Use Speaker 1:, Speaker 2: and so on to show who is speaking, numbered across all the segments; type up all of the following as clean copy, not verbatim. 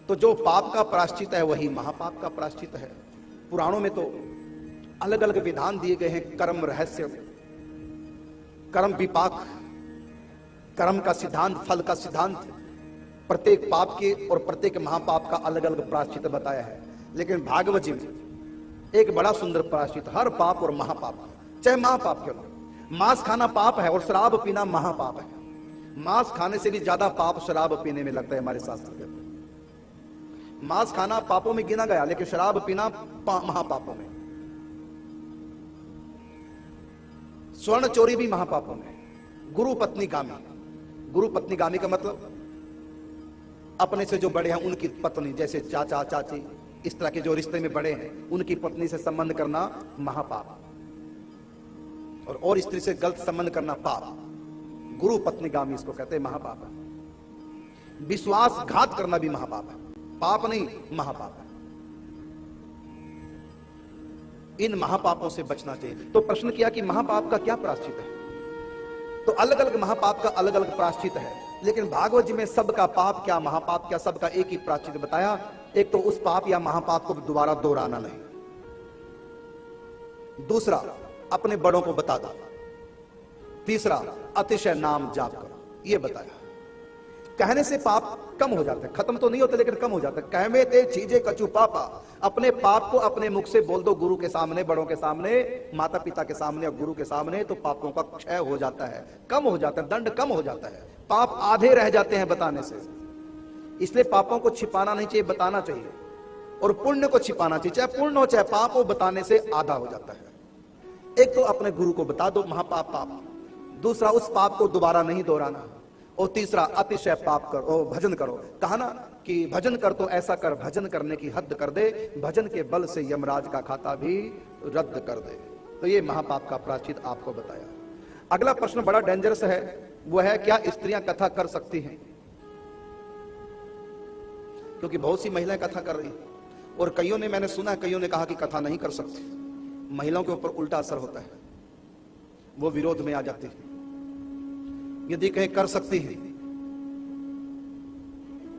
Speaker 1: तो जो पाप का प्रायश्चित है वही महापाप का प्रायश्चित है। पुराणों में तो अलग अलग विधान दिए गए हैं, कर्म रहस्य, कर्म विपाक, कर्म का सिद्धांत, फल का सिद्धांत, प्रत्येक पाप के और प्रत्येक महापाप का अलग अलग प्रायश्चित बताया है। लेकिन भागवत जी में एक बड़ा सुंदर प्रायश्चित हर पाप और महापाप, चाहे महापाप क्यों ना। मांस खाना पाप है और शराब पीना महापाप है। मांस खाने से भी ज्यादा पाप शराब पीने में लगता है, हमारे शास्त्र कहते हैं। मांस खाना पापों में गिना गया, लेकिन शराब पीना महापापों में। स्वर्ण चोरी भी महापापों में। गुरु पत्नी गामी, गुरु पत्नी गामी का मतलब अपने से जो बड़े हैं उनकी पत्नी, जैसे चाचा चाची, इस तरह के जो रिश्ते में बड़े हैं उनकी पत्नी से संबंध करना महापाप, और स्त्री से गलत संबंध करना पाप। गुरु पत्नी गामी इसको कहते हैं, महापाप है। विश्वासघात करना भी महापाप है, पाप नहीं महापाप है। इन महापापों से बचना चाहिए। तो प्रश्न किया कि महापाप का क्या प्रायश्चित है। तो अलग अलग महापाप का अलग अलग प्रायश्चित है, लेकिन भागवत जी में सबका पाप क्या, महापाप क्या, सबका एक ही प्रायश्चित बताया। एक तो उस पाप या महापाप को दोबारा दोहराना नहीं, दूसरा अपने बड़ों को बता दो, तीसरा अतिशय नाम जाप करो, यह बताया। कहने से पाप कम हो जाते हैं, खत्म तो नहीं होते लेकिन कम हो जाते हैं। कहमे ते चीजें कचू पापा, अपने पाप को अपने मुख से बोल दो, गुरु के सामने, बड़ों के सामने, माता पिता के सामने और गुरु के सामने, तो पापों का क्षय हो जाता है, कम हो जाता है, दंड कम हो जाता है, पाप आधे रह जाते हैं बताने से। इसलिए पापों को छिपाना नहीं चाहिए, बताना चाहिए, और पुण्य को छिपाना चाहिए, चाहे पुण्य हो चाहे पाप हो, बताने से आधा हो जाता है। एक तो अपने गुरु को बता दो महापाप पाप, दूसरा उस पाप को दोबारा नहीं दोहराना, और तीसरा अतिशय पाप करो, भजन करो। कहा ना कि भजन कर तो ऐसा कर, भजन करने की हद कर दे, भजन के बल से यमराज का खाता भी रद्द कर दे। तो ये महापाप का प्रायश्चित आपको बताया। अगला प्रश्न बड़ा डेंजरस है, वो है क्या स्त्रियां कथा कर सकती हैं। क्योंकि बहुत सी महिलाएं कथा कर रही हैं, और कईयों ने, मैंने सुना कईयों ने कहा कि कथा नहीं कर सकती, महिलाओं के ऊपर उल्टा असर होता है, वो विरोध में आ जाती है। यदि कहीं कर सकती है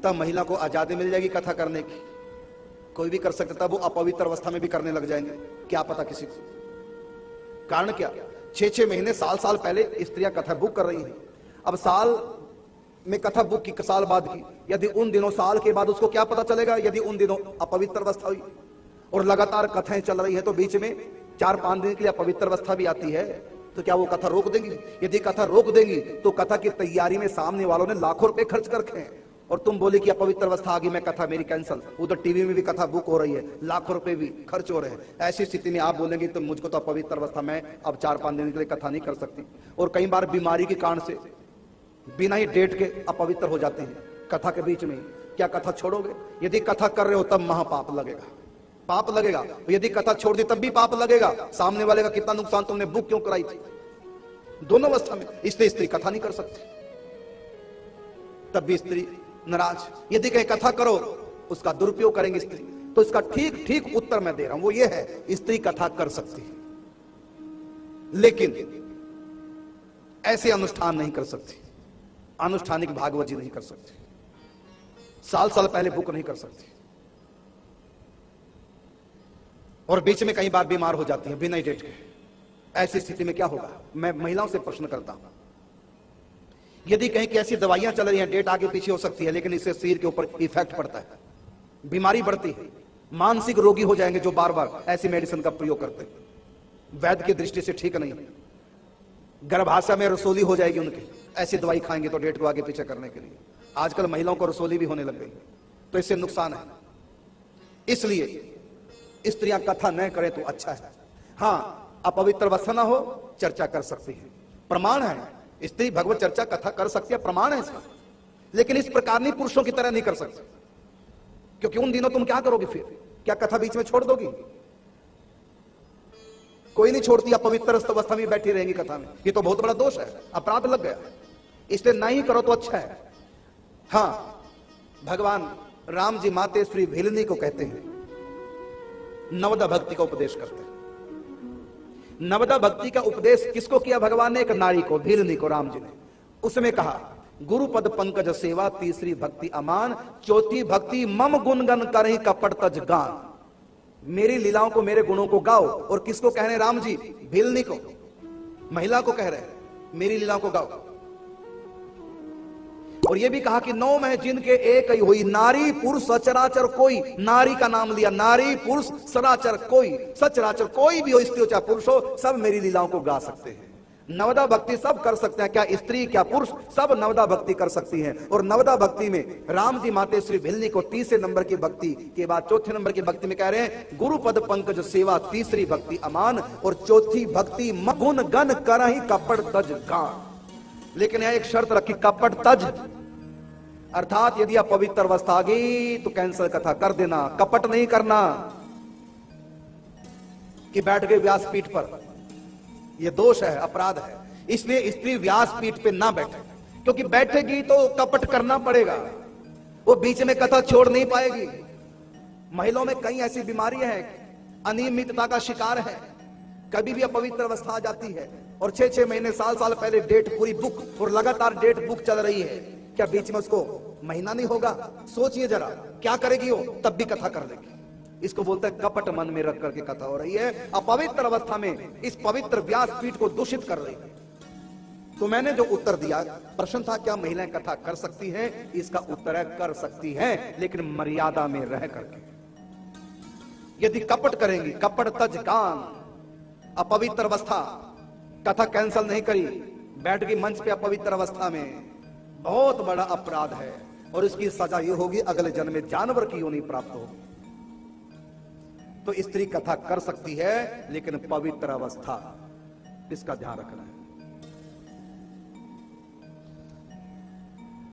Speaker 1: तब महिला को आजादी मिल जाएगी कथा करने की, कोई भी कर सकता, तब वो अपवित्र अवस्था में भी करने लग जाएंगे, क्या पता किसी को। कारण क्या, 6-6 महीने, साल पहले स्त्रियां कथा बुक कर रही हैं। अब साल में कथा बुक की, साल बाद की, यदि उन दिनों, साल के बाद उसको क्या पता चलेगा यदि उन दिनों अपवित्र अवस्था हुई, और लगातार कथाएं चल रही है, तो बीच में 4-5 दिन के लिए अपवित्र अवस्था भी आती है, तो क्या वो कथा रोक देंगी। यदि कथा रोक देंगी तो कथा की तैयारी में सामने वालों ने लाखों रुपए खर्च कर रखे हैं, और तुम बोले कि अपवित्र अवस्था आ गई, मैं कथा मेरी कैंसल। उधर टीवी में भी कथा बुक हो रही है, लाखों रुपए भी खर्च हो रहे हैं। ऐसी स्थिति में आप बोलेंगे तो मुझको तो अपवित्र अवस्था में अब 4-5 दिन के लिए कथा नहीं कर सकती। और कई बार बीमारी के कारण से बिना ही डेट के अपवित्र हो जाते हैं कथा के बीच में, क्या कथा छोड़ोगे। यदि कथा कर रहे हो तब महापाप लगेगा, पाप लगेगा। यदि कथा छोड़ दी तब भी पाप लगेगा। सामने वाले का कितना नुकसान, तुमने बुक क्यों कराई थी। दोनों अवस्था में इसलिए स्त्री कथा नहीं कर सकती, तब भी स्त्री नाराज। यदि कहीं कथा करो उसका दुरुपयोग करेंगे स्त्री, तो इसका ठीक ठीक उत्तर मैं दे रहा हूं, वो ये है स्त्री कथा कर सकती है, लेकिन ऐसे अनुष्ठान नहीं कर सकती, अनुष्ठानिक भागवत जी नहीं कर सकती, साल पहले बुक नहीं कर सकती, और बीच में कई बार बीमार हो जाती है बिना डेट के। ऐसी स्थिति में क्या होगा। मैं महिलाओं से प्रश्न करता हूं, यदि कहीं की ऐसी दवाइयां चल रही हैं, डेट आगे पीछे हो सकती है, लेकिन इससे शरीर के ऊपर इफेक्ट पड़ता है, बीमारी बढ़ती है, मानसिक रोगी हो जाएंगे जो बार बार ऐसी मेडिसिन का प्रयोग करते हैं, वैद्य की दृष्टि से ठीक नहीं है। गर्भाशय में रसोली हो जाएगी उनकी, ऐसी दवाई खाएंगे तो डेट को आगे पीछे करने के लिए। आजकल महिलाओं को रसोली भी होने लग गई, तो इससे नुकसान है। इसलिए स्त्रियां कथा न करें तो अच्छा है। हाँ, अपवित्र अवस्था ना हो, चर्चा कर सकती है, प्रमाण है। स्त्री भगवत चर्चा कथा कर सकती है, प्रमाण है इसका। लेकिन इस प्रकार नहीं, पुरुषों की तरह नहीं कर सकती, क्योंकि उन दिनों तुम क्या करोगे फिर, क्या कथा बीच में छोड़ दोगी। कोई नहीं छोड़ती, अपवित्र अवस्था में बैठी रहेंगी कथा में, ये तो बहुत बड़ा दोष है, अपराध लग गया। इसलिए नहीं करो तो अच्छा है। हाँ, भगवान राम जी मातेश्वरी भीलनी को कहते हैं नवदा भक्ति का उपदेश करते हैं। नवदा भक्ति का उपदेश किसको किया भगवान ने, एक नारी को, भीलनी को राम जी ने। उसमें कहा गुरु पद पंकज सेवा, तीसरी भक्ति अमान, चौथी भक्ति मम गुणगन करहि कपट तज गान। मेरी लीलाओं को, मेरे गुणों को गाओ। और किसको कह रहे हैं राम जी? भिलनी को, महिला को कह रहे हैं, मेरी लीलाओं को गाओ। और यह भी कहा कि नौ में जिनके एक ही हुई, नारी पुरुष सचराचर कोई। नारी का नाम लिया, नारी पुरुष सराचर कोई, सचराचर कोई भी हो, स्त्री हो चाहे पुरुष हो, सब मेरी लीलाओं को गा सकते हैं। नवदा भक्ति सब कर सकते हैं, क्या स्त्री क्या पुरुष, सब नवदा भक्ति कर सकती हैं। और नवदा भक्ति में राम जी माते श्री भिलनी को तीसरे नंबर की भक्ति के बाद चौथे नंबर की भक्ति में कह रहे हैं गुरु पद पंकज सेवा, तीसरी भक्ति अमान, और चौथी भक्ति गुण गन करहि कपट तज गान। लेकिन यह एक शर्त रखी, कपट तज, अर्थात यदि आप पवित्र अवस्था आ गई तो कैंसल कथा कर देना, कपट नहीं करना कि बैठ गए व्यासपीठ पर। यह दोष है, अपराध है। इसलिए स्त्री व्यासपीठ पे ना बैठे, क्योंकि बैठेगी तो कपट करना पड़ेगा, वो बीच में कथा छोड़ नहीं पाएगी। महिलाओं में कई ऐसी बीमारियां हैं, अनियमितता का शिकार है, कभी भी अपवित्र अवस्था आ जाती है और 6-6 महीने साल साल पहले डेट पूरी बुक, और लगातार डेट बुक चल रही है, क्या बीच में उसको महीना नहीं होगा? सोचिए जरा, क्या करेगी वो? तब भी कथा कर देगी। इसको बोलते हैं कपट मन में रख करके कथा हो रही है, अपवित्र अवस्था में इस पवित्र व्यासपीठ को दूषित कर रही है। तो मैंने जो उत्तर दिया, प्रश्न था क्या महिलाएं कथा कर सकती हैं? इसका उत्तर है कर सकती हैं, लेकिन मर्यादा में रह करके। यदि कपट करेंगी, कपट तज गान, अपवित्र अवस्था, कथा कैंसल नहीं करी, बैठ गई मंच पे अपवित्र अवस्था में, बहुत बड़ा अपराध है। और इसकी सजा ये होगी अगले जन्म में जानवर की योनि प्राप्त होगी। तो स्त्री कथा कर सकती है, लेकिन पवित्र अवस्था, इसका ध्यान रखना है।